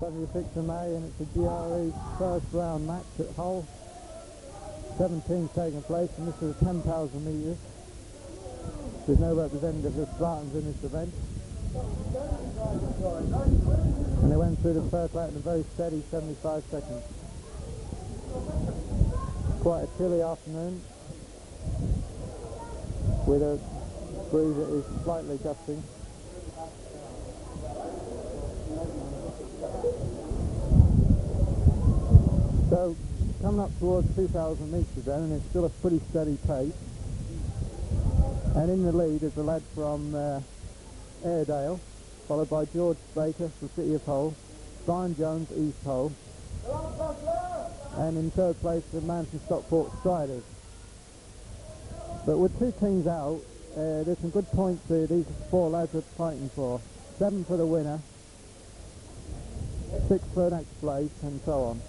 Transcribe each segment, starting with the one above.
26th of May, and it's a G.R.E. first round match at Hull. 17's taking place, and this is 10,000 metres. There's no representative of Spartans in this event. And they went through the first lap in a very steady 75 seconds. Quite a chilly afternoon, with a breeze that is slightly gusting. So, coming up towards 2,000 metres then, and it's still a pretty steady pace. And in the lead is a lad from Airedale, followed by George Baker from City of Hull, Brian Jones, East Hull, and in third place the man from Stockport Striders. But with two teams out, there's some good points here these four lads are fighting for. 7 for the winner, 6 for next place, and so on.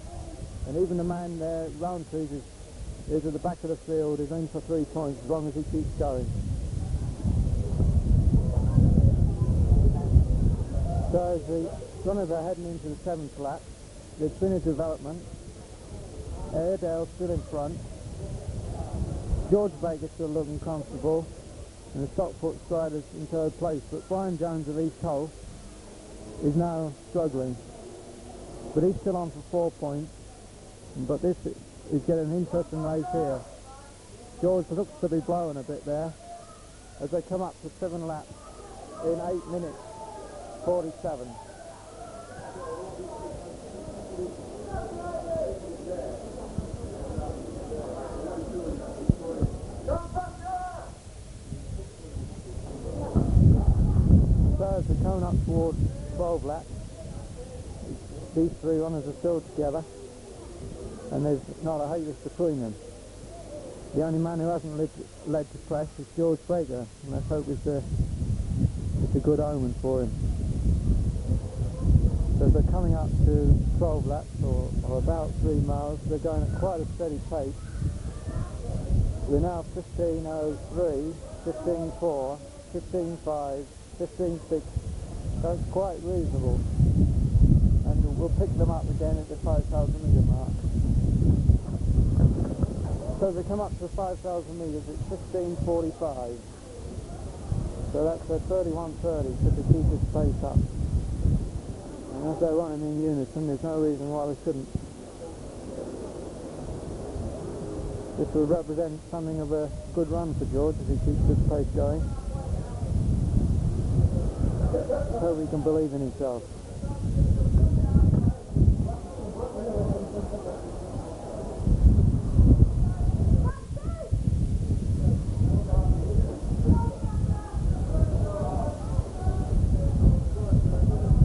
And even the man there, Roundtrees, is at the back of the field, is in for 3 points as long as he keeps going. So as the runners are heading into the 7th lap, there's been a development. Airedale still in front. George Baker still looking comfortable, and the Stockport Striders in third place. But Brian Jones of East Hull is now struggling, but he's still on for 4 points. But this is getting an interesting race here. George looks to be blowing a bit there as they come up to 7 laps in 8 minutes 47. So as they're coming up towards 12 laps, these three runners are still together, and there's not a haters between them. The only man who hasn't led to press is George Baker, and let's hope it's a good omen for him. So as they're coming up to 12 laps, or about 3 miles, they're going at quite a steady pace. We're now 15.03, 15.4, 15.5, 15.6, so it's quite reasonable. And we'll pick them up again at the 5,000 metre mark. So as they come up to 5,000 metres, it's 15.45. So that's a 31.30 should they keep this pace up. And as they're running in unison, there's no reason why they shouldn't. This will represent something of a good run for George as he keeps this pace going. So he can believe in himself.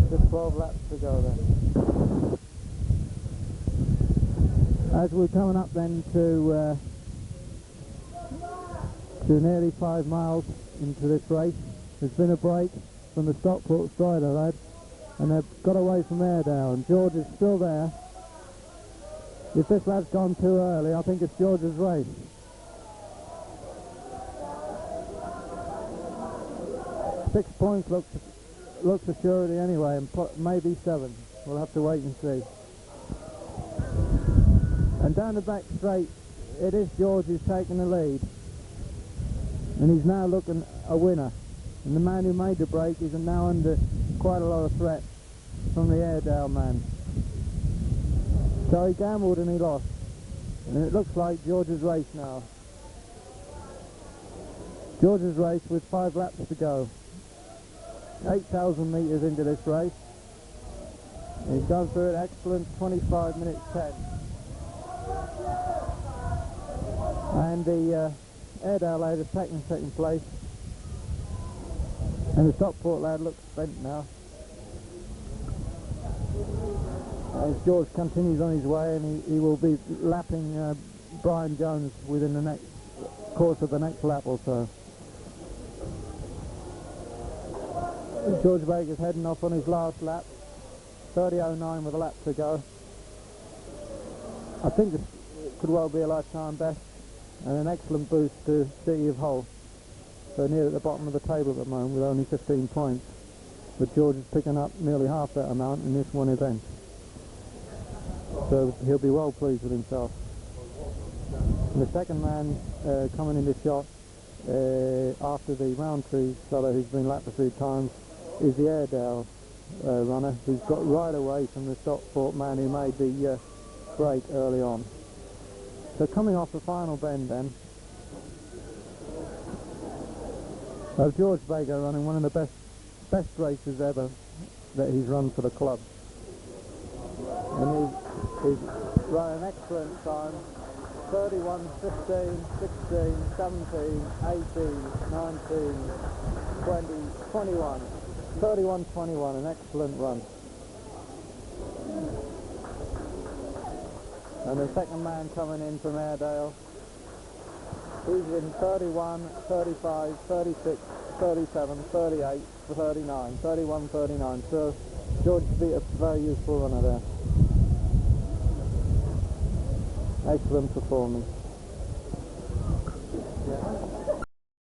Just 12 laps to go then. As we're coming up then to nearly 5 miles into this race, there's been a break from the Stockport Strider lad, and they've got away from Airedale, and George is still there. If this lad's gone too early, I think it's George's race. Six points looks a surety anyway, and maybe 7. We'll have to wait and see. And down the back straight, it is George who's taking the lead, and he's now looking a winner. And the man who made the break is now under quite a lot of threat from the Airedale man. So he gambled and he lost, and it looks like George's race now. George's race with 5 laps to go. 8,000 metres into this race. He's gone through an excellent 25 minutes 10. And the Airedale lad is taking second place. And the Stockport lad looks spent now. As George continues on his way, and he will be lapping Brian Jones within the course of the next lap or so. George Baker's heading off on his last lap, 30.09 with a lap to go. I think this could well be a lifetime best, and an excellent boost to City of Hull. They're near at the bottom of the table at the moment with only 15 points, but George is picking up nearly half that amount in this one event. So he'll be well pleased with himself. And the second man coming into shot after the Roundtree fellow who's been lapped a few times is the Airedale runner, who's got right away from the Stockport man who made the break early on. So coming off the final bend then, George Baker running one of the best races ever that he's run for the club. And he's run an excellent time, 31, 15, 16, 17, 18, 19, 20, 21. 31-21, an excellent run. And the second man coming in from Airedale, he's in 31, 35, 36, 37, 38, 39, 31, 39. So George beat a very useful runner there. Excellent performance. Yeah.